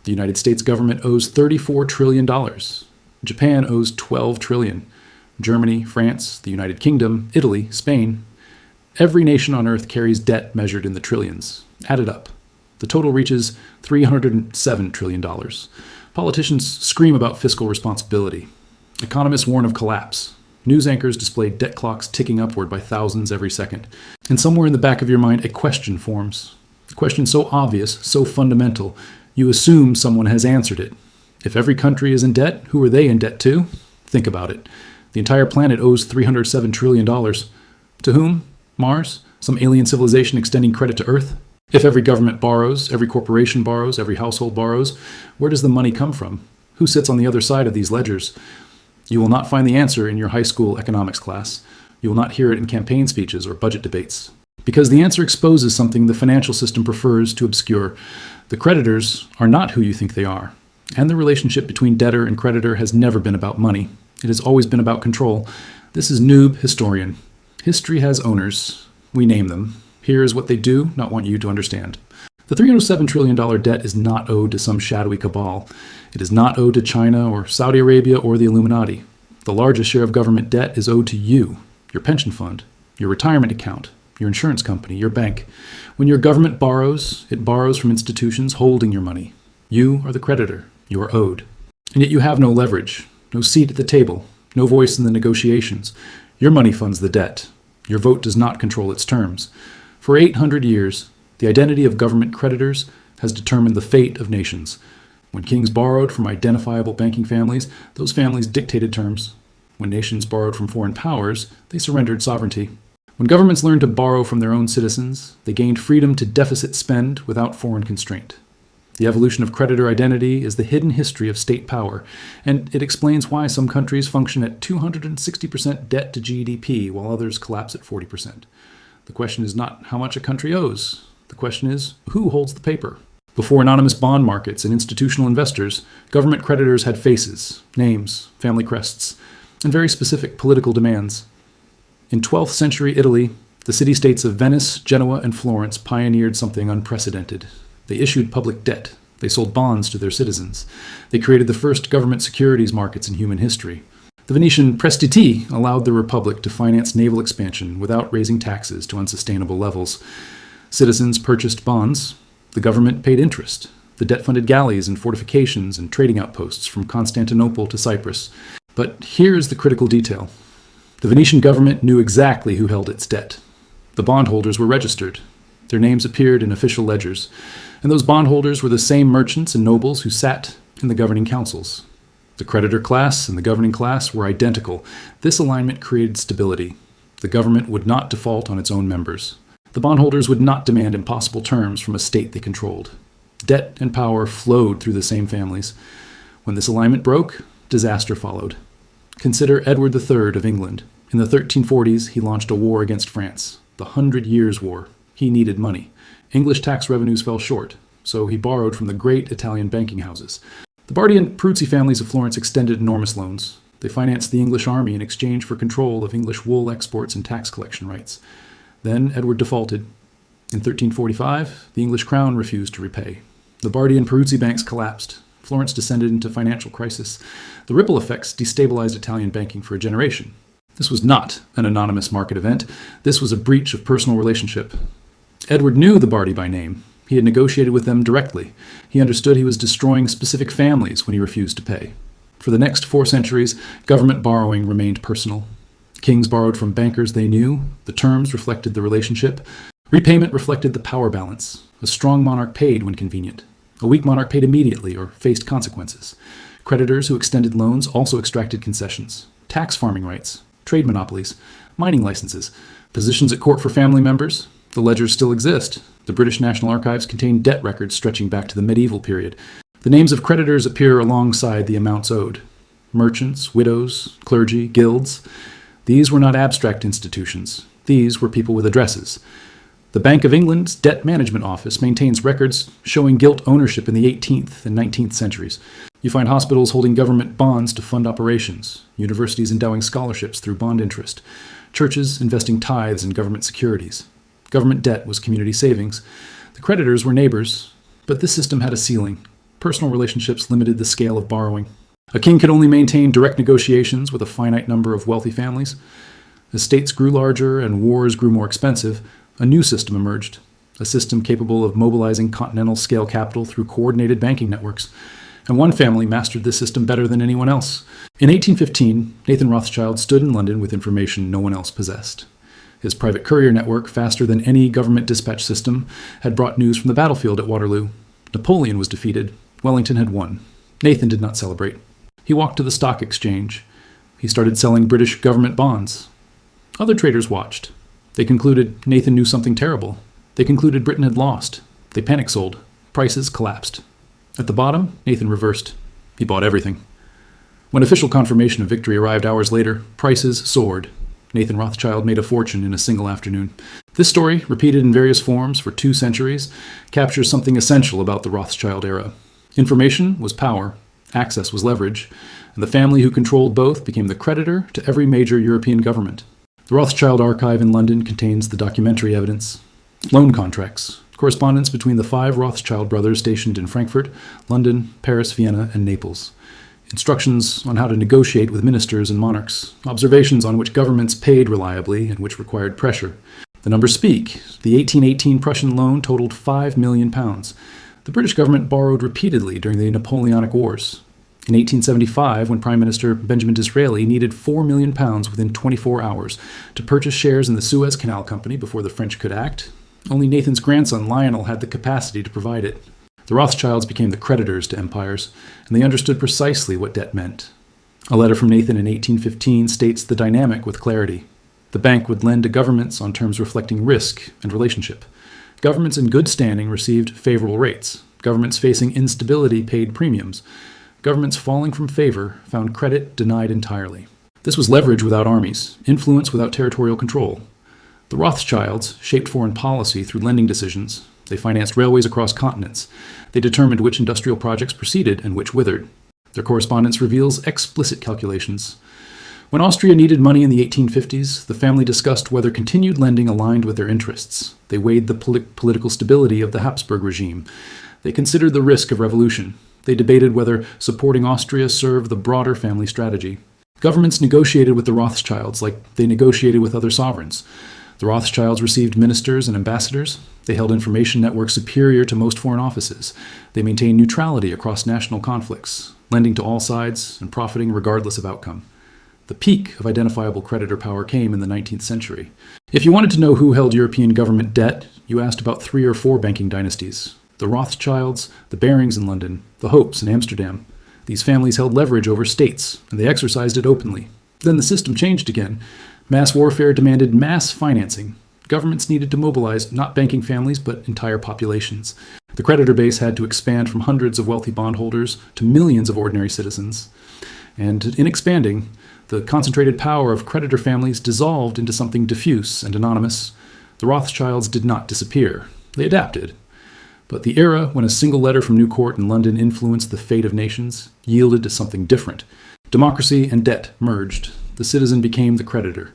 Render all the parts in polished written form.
The United States government owes $34 trillion. Japan owes $12 trillion. Germany, France, the United Kingdom, Italy, Spain. Every nation on earth carries debt measured in the trillions. Add it up. The total reaches $307 trillion. Politicians scream about fiscal responsibility. Economists warn of collapse. News anchors display debt clocks ticking upward by thousands every second. And somewhere in the back of your mind, a question forms. A question so obvious, so fundamental, you assume someone has answered it. If every country is in debt, who are they in debt to? Think about it. The entire planet owes $307 trillion. To whom? Mars? Some alien civilization extending credit to Earth? If every government borrows, every corporation borrows, every household borrows, where does the money come from? Who sits on the other side of these ledgers? You will not find the answer in your high school economics class. You will not hear it in campaign speeches or budget debates. Because the answer exposes something the financial system prefers to obscure. The creditors are not who you think they are. And the relationship between debtor and creditor has never been about money. It has always been about control. This is Noob Historian. History has owners. We name them. Here is what they do, not want you to understand. The $307 trillion debt is not owed to some shadowy cabal. It is not owed to China or Saudi Arabia or the Illuminati. The largest share of government debt is owed to you, your pension fund, your retirement account, your insurance company, your bank. When your government borrows, it borrows from institutions holding your money. You are the creditor. You are owed. And yet you have no leverage, no seat at the table, no voice in the negotiations. Your money funds the debt. Your vote does not control its terms. For 800 years, the identity of government creditors has determined the fate of nations. When kings borrowed from identifiable banking families, those families dictated terms. When nations borrowed from foreign powers, they surrendered sovereignty. When governments learned to borrow from their own citizens, they gained freedom to deficit spend without foreign constraint. The evolution of creditor identity is the hidden history of state power, and it explains why some countries function at 260% debt to GDP while others collapse at 40%. The question is not how much a country owes. The question is, who holds the paper? Before anonymous bond markets and institutional investors, government creditors had faces, names, family crests, and very specific political demands. In 12th century Italy, the city-states of Venice, Genoa, and Florence pioneered something unprecedented. They issued public debt. They sold bonds to their citizens. They created the first government securities markets in human history. The Venetian prestiti allowed the Republic to finance naval expansion without raising taxes to unsustainable levels. Citizens purchased bonds. The government paid interest. The debt funded galleys and fortifications and trading outposts from Constantinople to Cyprus. But here is the critical detail. The Venetian government knew exactly who held its debt. The bondholders were registered. Their names appeared in official ledgers. And those bondholders were the same merchants and nobles who sat in the governing councils. The creditor class and the governing class were identical. This alignment created stability. The government would not default on its own members. The bondholders would not demand impossible terms from a state they controlled. Debt and power flowed through the same families. When this alignment broke, disaster followed. Consider Edward III of England. In the 1340s, he launched a war against France, the 100 Years' War. He needed money. English tax revenues fell short, so he borrowed from the great Italian banking houses. The Bardi and Peruzzi families of Florence extended enormous loans. They financed the English army in exchange for control of English wool exports and tax collection rights. Then Edward defaulted. In 1345, the English crown refused to repay. The Bardi and Peruzzi banks collapsed. Florence descended into financial crisis. The ripple effects destabilized Italian banking for a generation. This was not an anonymous market event. This was a breach of personal relationship. Edward knew the Bardi by name. He had negotiated with them directly. He understood he was destroying specific families when he refused to pay. For the next 4 centuries, government borrowing remained personal. Kings borrowed from bankers they knew. The terms reflected the relationship. Repayment reflected the power balance. A strong monarch paid when convenient. A weak monarch paid immediately or faced consequences. Creditors who extended loans also extracted concessions. Tax farming rights, trade monopolies, mining licenses, positions at court for family members. The ledgers still exist. The British National Archives contain debt records stretching back to the medieval period. The names of creditors appear alongside the amounts owed. Merchants, widows, clergy, guilds. These were not abstract institutions. These were people with addresses. The Bank of England's Debt Management Office maintains records showing gilt ownership in the 18th and 19th centuries. You find hospitals holding government bonds to fund operations, universities endowing scholarships through bond interest, churches investing tithes in government securities. Government debt was community savings. The creditors were neighbors, but this system had a ceiling. personal relationships limited the scale of borrowing. A king could only maintain direct negotiations with a finite number of wealthy families. As states grew larger and wars grew more expensive, a new system emerged, a system capable of mobilizing continental-scale capital through coordinated banking networks. And one family mastered this system better than anyone else. In 1815, Nathan Rothschild stood in London with information no one else possessed. His private courier network, faster than any government dispatch system, had brought news from the battlefield at Waterloo. Napoleon was defeated. Wellington had won. Nathan did not celebrate. He walked to the stock exchange. He started selling British government bonds. Other traders watched. They concluded Nathan knew something terrible. They concluded Britain had lost. They panic sold. Prices collapsed. At the bottom, Nathan reversed. He bought everything. When official confirmation of victory arrived hours later, prices soared. Nathan Rothschild made a fortune in a single afternoon. This story, repeated in various forms for 2 centuries, captures something essential about the Rothschild era. Information was power, access was leverage, and the family who controlled both became the creditor to every major European government. The Rothschild archive in London contains the documentary evidence, loan contracts, correspondence between the 5 Rothschild brothers stationed in Frankfurt, London, Paris, Vienna, and Naples. Instructions on how to negotiate with ministers and monarchs, observations on which governments paid reliably and which required pressure. The numbers speak. The 1818 Prussian loan totaled £5 million. The British government borrowed repeatedly during the Napoleonic Wars. In 1875, when Prime Minister Benjamin Disraeli needed £4 million within 24 hours to purchase shares in the Suez Canal Company before the French could act, only Nathan's grandson Lionel had the capacity to provide it. The Rothschilds became the creditors to empires, and they understood precisely what debt meant. A letter from Nathan in 1815 states the dynamic with clarity. The bank would lend to governments on terms reflecting risk and relationship. Governments in good standing received favorable rates. Governments facing instability paid premiums. Governments falling from favor found credit denied entirely. This was leverage without armies, influence without territorial control. The Rothschilds shaped foreign policy through lending decisions. They financed railways across continents. They determined which industrial projects proceeded and which withered. Their correspondence reveals explicit calculations. When Austria needed money in the 1850s, the family discussed whether continued lending aligned with their interests. They weighed the political stability of the Habsburg regime. They considered the risk of revolution. They debated whether supporting Austria served the broader family strategy. Governments negotiated with the Rothschilds like they negotiated with other sovereigns. The Rothschilds received ministers and ambassadors. They held information networks superior to most foreign offices. They maintained neutrality across national conflicts, lending to all sides and profiting regardless of outcome. The peak of identifiable creditor power came in the 19th century. If you wanted to know who held European government debt, you asked about 3 or 4 banking dynasties. The Rothschilds, the Barings in London, the Hopes in Amsterdam. These families held leverage over states, and they exercised it openly. Then the system changed again. Mass warfare demanded mass financing. Governments needed to mobilize not banking families, but entire populations. The creditor base had to expand from hundreds of wealthy bondholders to millions of ordinary citizens. And in expanding, the concentrated power of creditor families dissolved into something diffuse and anonymous. The Rothschilds did not disappear. They adapted. But the era when a single letter from New Court in London influenced the fate of nations yielded to something different. Democracy and debt merged. The citizen became the creditor.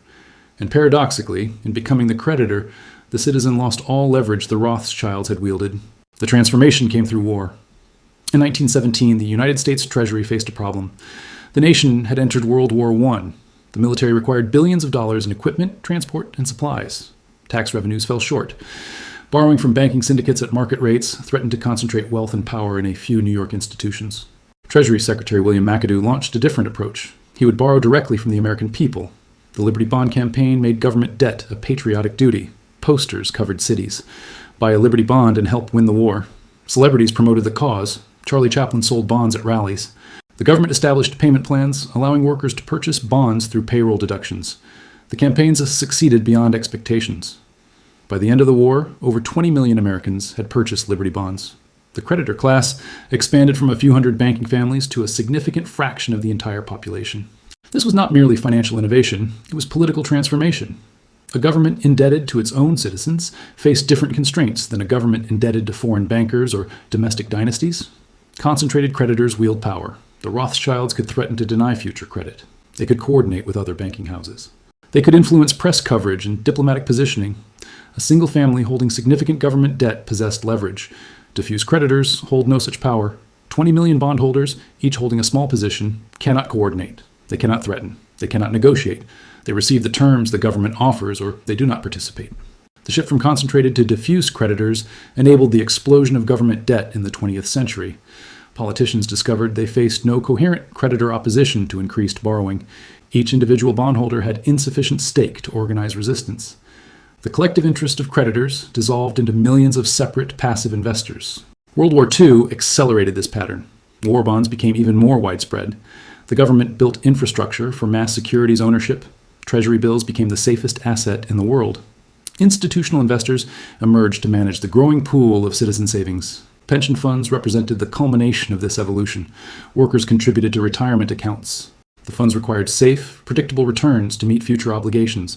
And paradoxically, in becoming the creditor, the citizen lost all leverage the Rothschilds had wielded. The transformation came through war. In 1917, the United States Treasury faced a problem. The nation had entered World War I. The military required billions of dollars in equipment, transport, and supplies. Tax revenues fell short. Borrowing from banking syndicates at market rates threatened to concentrate wealth and power in a few New York institutions. Treasury Secretary William McAdoo launched a different approach. He would borrow directly from the American people. The Liberty Bond campaign made government debt a patriotic duty. Posters covered cities. Buy a Liberty Bond and help win the war. Celebrities promoted the cause. Charlie Chaplin sold bonds at rallies. The government established payment plans, allowing workers to purchase bonds through payroll deductions. The campaigns succeeded beyond expectations. By the end of the war, over 20 million Americans had purchased Liberty Bonds. The creditor class expanded from a few hundred banking families to a significant fraction of the entire population. This was not merely financial innovation, it was political transformation. A government indebted to its own citizens faced different constraints than a government indebted to foreign bankers or domestic dynasties. Concentrated creditors wield power. The Rothschilds could threaten to deny future credit. They could coordinate with other banking houses. They could influence press coverage and diplomatic positioning. A single family holding significant government debt possessed leverage. Diffuse creditors hold no such power. 20 million bondholders, each holding a small position, cannot coordinate. They cannot threaten. They cannot negotiate. They receive the terms the government offers, or they do not participate. The shift from concentrated to diffuse creditors enabled the explosion of government debt in the 20th century. Politicians discovered they faced no coherent creditor opposition to increased borrowing. Each individual bondholder had insufficient stake to organize resistance. The collective interest of creditors dissolved into millions of separate passive investors. World War II accelerated this pattern. War bonds became even more widespread. The government built infrastructure for mass securities ownership. Treasury bills became the safest asset in the world. Institutional investors emerged to manage the growing pool of citizen savings. Pension funds represented the culmination of this evolution. Workers contributed to retirement accounts. The funds required safe, predictable returns to meet future obligations.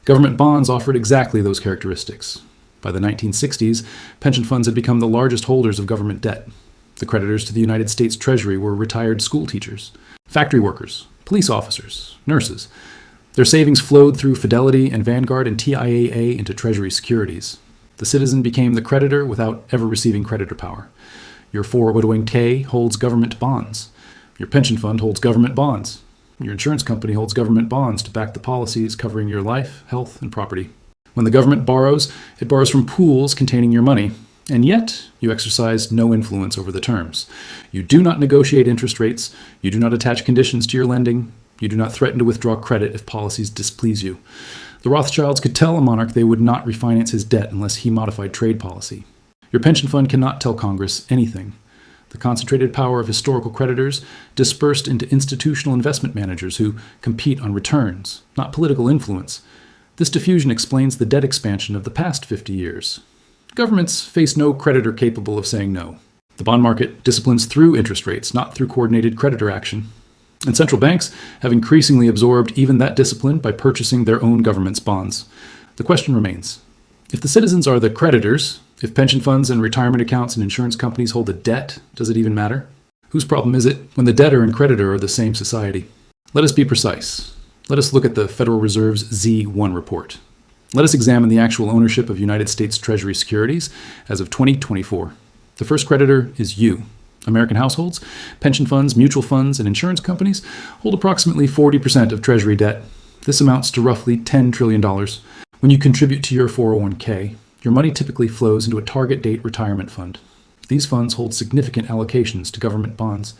Government bonds offered exactly those characteristics. By the 1960s, pension funds had become the largest holders of government debt. The creditors to the United States Treasury were retired school teachers, factory workers, police officers, nurses. Their savings flowed through Fidelity and Vanguard and TIAA into Treasury securities. The citizen became the creditor without ever receiving creditor power. Your 401k holds government bonds. Your pension fund holds government bonds. Your insurance company holds government bonds to back the policies covering your life, health, and property. When the government borrows, it borrows from pools containing your money, and yet you exercise no influence over the terms. You do not negotiate interest rates. You do not attach conditions to your lending. You do not threaten to withdraw credit if policies displease you. The Rothschilds could tell a monarch they would not refinance his debt unless he modified trade policy. Your pension fund cannot tell Congress anything. The concentrated power of historical creditors dispersed into institutional investment managers who compete on returns, not political influence. This diffusion explains the debt expansion of the past 50 years. Governments face no creditor capable of saying no. The bond market disciplines through interest rates, not through coordinated creditor action. And central banks have increasingly absorbed even that discipline by purchasing their own government's bonds. The question remains, if the citizens are the creditors, if pension funds and retirement accounts and insurance companies hold the debt, does it even matter? Whose problem is it when the debtor and creditor are the same society? Let us be precise. Let us look at the Federal Reserve's Z1 report. Let us examine the actual ownership of United States Treasury securities as of 2024. The first creditor is you. American households, pension funds, mutual funds, and insurance companies hold approximately 40% of Treasury debt. This amounts to roughly $10 trillion. When you contribute to your 401k, your money typically flows into a target date retirement fund. These funds hold significant allocations to government bonds.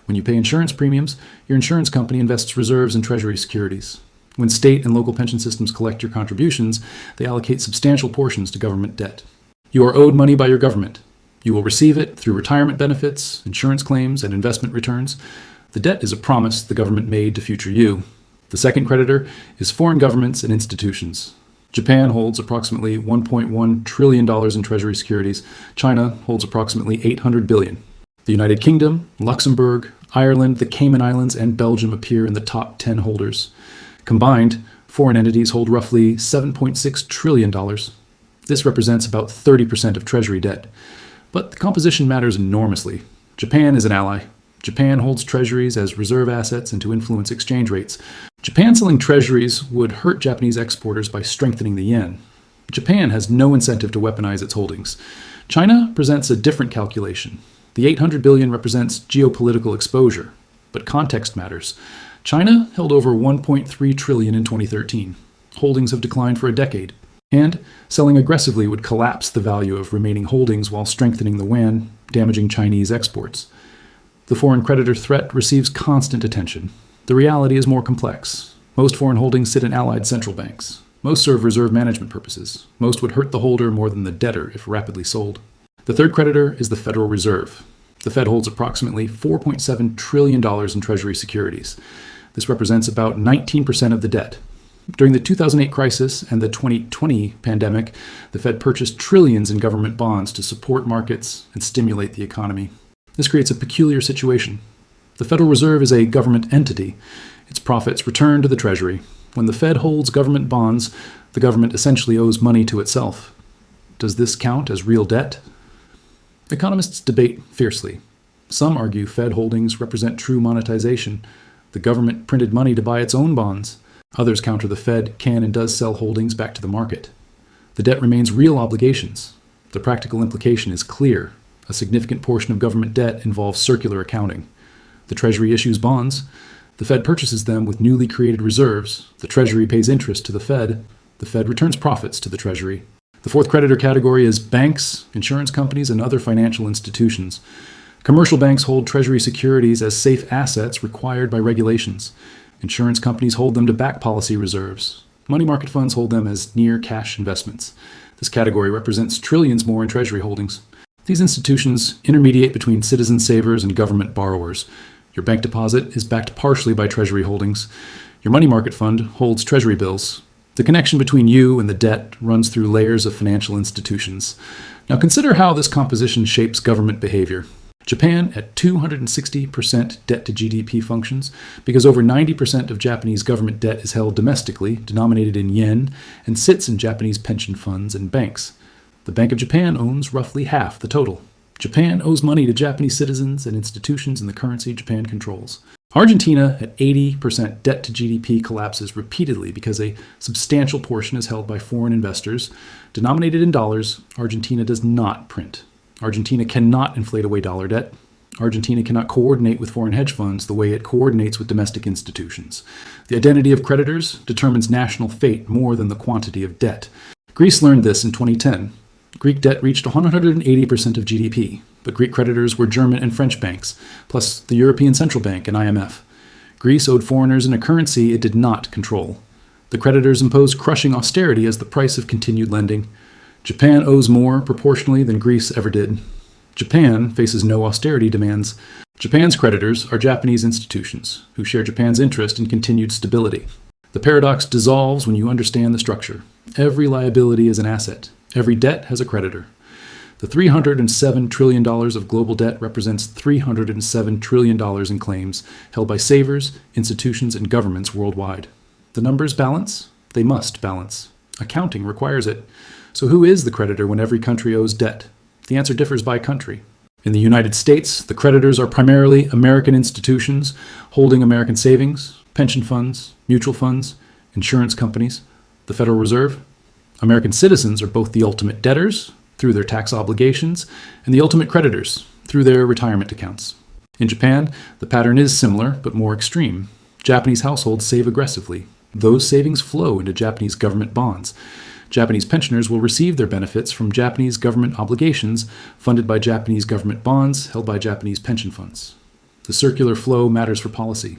When you pay insurance premiums, your insurance company invests reserves in Treasury securities. When state and local pension systems collect your contributions, they allocate substantial portions to government debt. You are owed money by your government. You will receive it through retirement benefits, insurance claims, and investment returns. The debt is a promise the government made to future you. The second creditor is foreign governments and institutions. Japan holds approximately $1.1 trillion in Treasury securities. China holds approximately $800 billion. The United Kingdom, Luxembourg, Ireland, the Cayman Islands, and Belgium appear in the top 10 holders. Combined, foreign entities hold roughly $7.6 trillion. This represents about 30% of Treasury debt. But the composition matters enormously. Japan is an ally. Japan holds treasuries as reserve assets and to influence exchange rates. Japan selling treasuries would hurt Japanese exporters by strengthening the yen. Japan has no incentive to weaponize its holdings. China presents a different calculation. The $800 billion represents geopolitical exposure, but context matters. China held over $1.3 trillion in 2013. Holdings have declined for a decade. And selling aggressively would collapse the value of remaining holdings while strengthening the yuan, damaging Chinese exports. The foreign creditor threat receives constant attention. The reality is more complex. Most foreign holdings sit in allied central banks. Most serve reserve management purposes. Most would hurt the holder more than the debtor if rapidly sold. The third creditor is the Federal Reserve. The Fed holds approximately $4.7 trillion in Treasury securities. This represents about 19% of the debt. During the 2008 crisis and the 2020 pandemic, the Fed purchased trillions in government bonds to support markets and stimulate the economy. This creates a peculiar situation. The Federal Reserve is a government entity. Its profits return to the Treasury. When the Fed holds government bonds, the government essentially owes money to itself. Does this count as real debt? Economists debate fiercely. Some argue Fed holdings represent true monetization. The government printed money to buy its own bonds. Others counter the Fed can and does sell holdings back to the market. The debt remains real obligations. The practical implication is clear. A significant portion of government debt involves circular accounting. The Treasury issues bonds. The Fed purchases them with newly created reserves. The Treasury pays interest to the Fed. The Fed returns profits to the Treasury. The fourth creditor category is banks, insurance companies, and other financial institutions. Commercial banks hold Treasury securities as safe assets required by regulations. Insurance companies hold them to back policy reserves. Money market funds hold them as near cash investments. This category represents trillions more in Treasury holdings. These institutions intermediate between citizen savers and government borrowers. Your bank deposit is backed partially by Treasury holdings. Your money market fund holds Treasury bills. The connection between you and the debt runs through layers of financial institutions. Now consider how this composition shapes government behavior. Japan at 260% debt to GDP functions because over 90% of Japanese government debt is held domestically, denominated in yen, and sits in Japanese pension funds and banks. The Bank of Japan owns roughly half the total. Japan owes money to Japanese citizens and institutions in the currency Japan controls. Argentina at 80% debt to GDP collapses repeatedly because a substantial portion is held by foreign investors. Denominated in dollars, Argentina does not print. Argentina cannot inflate away dollar debt. Argentina cannot coordinate with foreign hedge funds the way it coordinates with domestic institutions. The identity of creditors determines national fate more than the quantity of debt. Greece learned this in 2010. Greek debt reached 180% of GDP, but Greek creditors were German and French banks, plus the European Central Bank and IMF. Greece owed foreigners in a currency it did not control. The creditors imposed crushing austerity as the price of continued lending. Japan owes more proportionally than Greece ever did. Japan faces no austerity demands. Japan's creditors are Japanese institutions who share Japan's interest in continued stability. The paradox dissolves when you understand the structure. Every liability is an asset. Every debt has a creditor. The $307 trillion of global debt represents $307 trillion in claims held by savers, institutions, and governments worldwide. The numbers balance? They must balance. Accounting requires it. So who is the creditor when every country owes debt? The answer differs by country. In the United States, the creditors are primarily American institutions holding American savings, pension funds, mutual funds, insurance companies, the Federal Reserve. American citizens are both the ultimate debtors, through their tax obligations, and the ultimate creditors, through their retirement accounts. In Japan, the pattern is similar, but more extreme. Japanese households save aggressively. Those savings flow into Japanese government bonds. Japanese pensioners will receive their benefits from Japanese government obligations funded by Japanese government bonds held by Japanese pension funds. The circular flow matters for policy.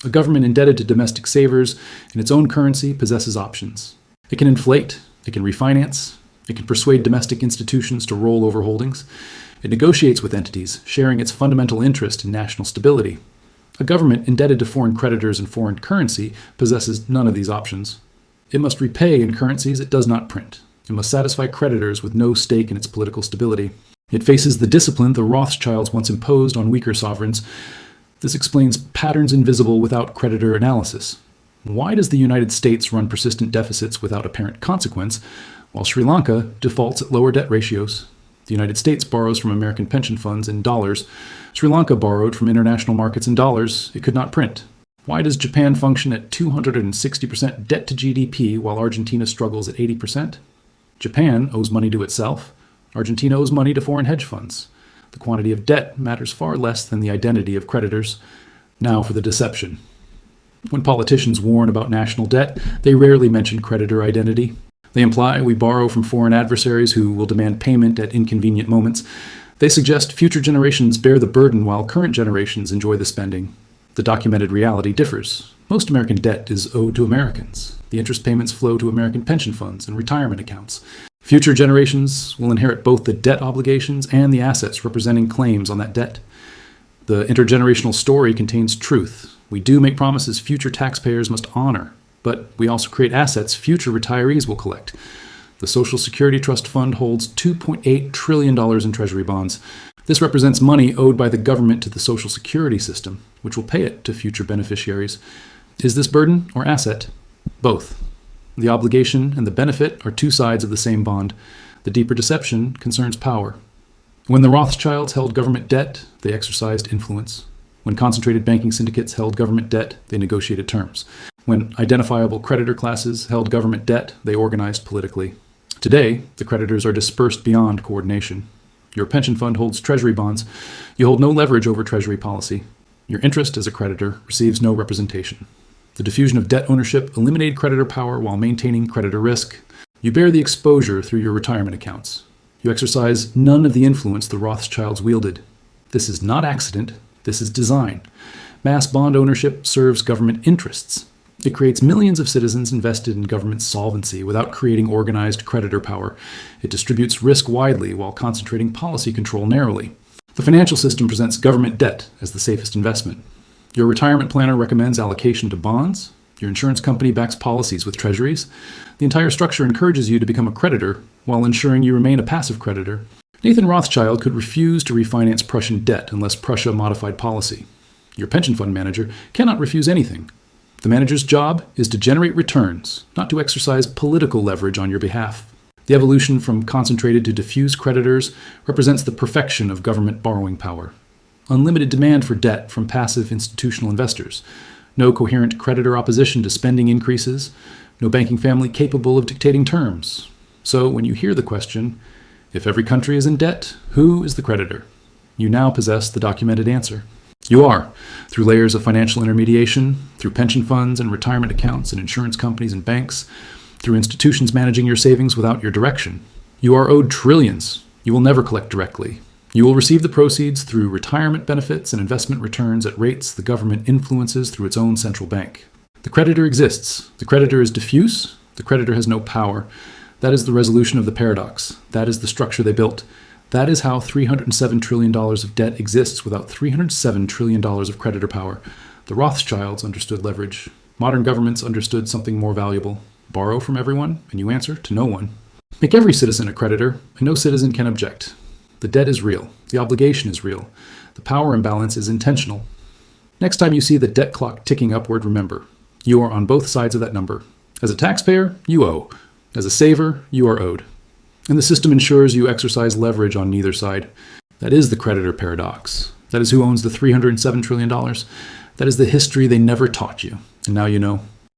A government indebted to domestic savers in its own currency possesses options. It can inflate, it can refinance, it can persuade domestic institutions to roll over holdings. It negotiates with entities, sharing its fundamental interest in national stability. A government indebted to foreign creditors in foreign currency possesses none of these options. It must repay in currencies it does not print. It must satisfy creditors with no stake in its political stability. It faces the discipline the Rothschilds once imposed on weaker sovereigns. This explains patterns invisible without creditor analysis. Why does the United States run persistent deficits without apparent consequence, while Sri Lanka defaults at lower debt ratios? The United States borrows from American pension funds in dollars. Sri Lanka borrowed from international markets in dollars it could not print. Why does Japan function at 260% debt to GDP while Argentina struggles at 80%? Japan owes money to itself. Argentina owes money to foreign hedge funds. The quantity of debt matters far less than the identity of creditors. Now for the deception. When politicians warn about national debt, they rarely mention creditor identity. They imply we borrow from foreign adversaries who will demand payment at inconvenient moments. They suggest future generations bear the burden while current generations enjoy the spending. The documented reality differs. Most American debt is owed to Americans. The interest payments flow to American pension funds and retirement accounts. Future generations will inherit both the debt obligations and the assets representing claims on that debt. The intergenerational story contains truth. We do make promises future taxpayers must honor, but we also create assets future retirees will collect. The Social Security Trust Fund holds $2.8 trillion in Treasury bonds. This represents money owed by the government to the Social Security system, which will pay it to future beneficiaries. Is this burden or asset? Both. The obligation and the benefit are two sides of the same bond. The deeper deception concerns power. When the Rothschilds held government debt, they exercised influence. When concentrated banking syndicates held government debt, they negotiated terms. When identifiable creditor classes held government debt, they organized politically. Today, the creditors are dispersed beyond coordination. Your pension fund holds treasury bonds. You hold no leverage over treasury policy. Your interest as a creditor receives no representation. The diffusion of debt ownership eliminated creditor power while maintaining creditor risk. You bear the exposure through your retirement accounts. You exercise none of the influence the Rothschilds wielded. This is not accident. This is design. Mass bond ownership serves government interests. It creates millions of citizens invested in government solvency without creating organized creditor power. It distributes risk widely while concentrating policy control narrowly. The financial system presents government debt as the safest investment. Your retirement planner recommends allocation to bonds. Your insurance company backs policies with treasuries. The entire structure encourages you to become a creditor while ensuring you remain a passive creditor. Nathan Rothschild could refuse to refinance Prussian debt unless Prussia modified policy. Your pension fund manager cannot refuse anything. The manager's job is to generate returns, not to exercise political leverage on your behalf. The evolution from concentrated to diffuse creditors represents the perfection of government borrowing power. Unlimited demand for debt from passive institutional investors. No coherent creditor opposition to spending increases. No banking family capable of dictating terms. So when you hear the question, if every country is in debt, who is the creditor? You now possess the documented answer. You are, through layers of financial intermediation, through pension funds and retirement accounts and insurance companies and banks, through institutions managing your savings without your direction. You are owed trillions. You will never collect directly. You will receive the proceeds through retirement benefits and investment returns at rates the government influences through its own central bank. The creditor exists. The creditor is diffuse. The creditor has no power. That is the resolution of the paradox. That is the structure they built. That is how $307 trillion of debt exists without $307 trillion of creditor power. The Rothschilds understood leverage. Modern governments understood something more valuable. Borrow from everyone, and you answer to no one. Make every citizen a creditor, and no citizen can object. The debt is real. The obligation is real. The power imbalance is intentional. Next time you see the debt clock ticking upward, remember, you are on both sides of that number. As a taxpayer, you owe. As a saver, you are owed. And the system ensures you exercise leverage on neither side. That is the creditor paradox. That is who owns the $307 trillion. That is the history they never taught you. And now you know.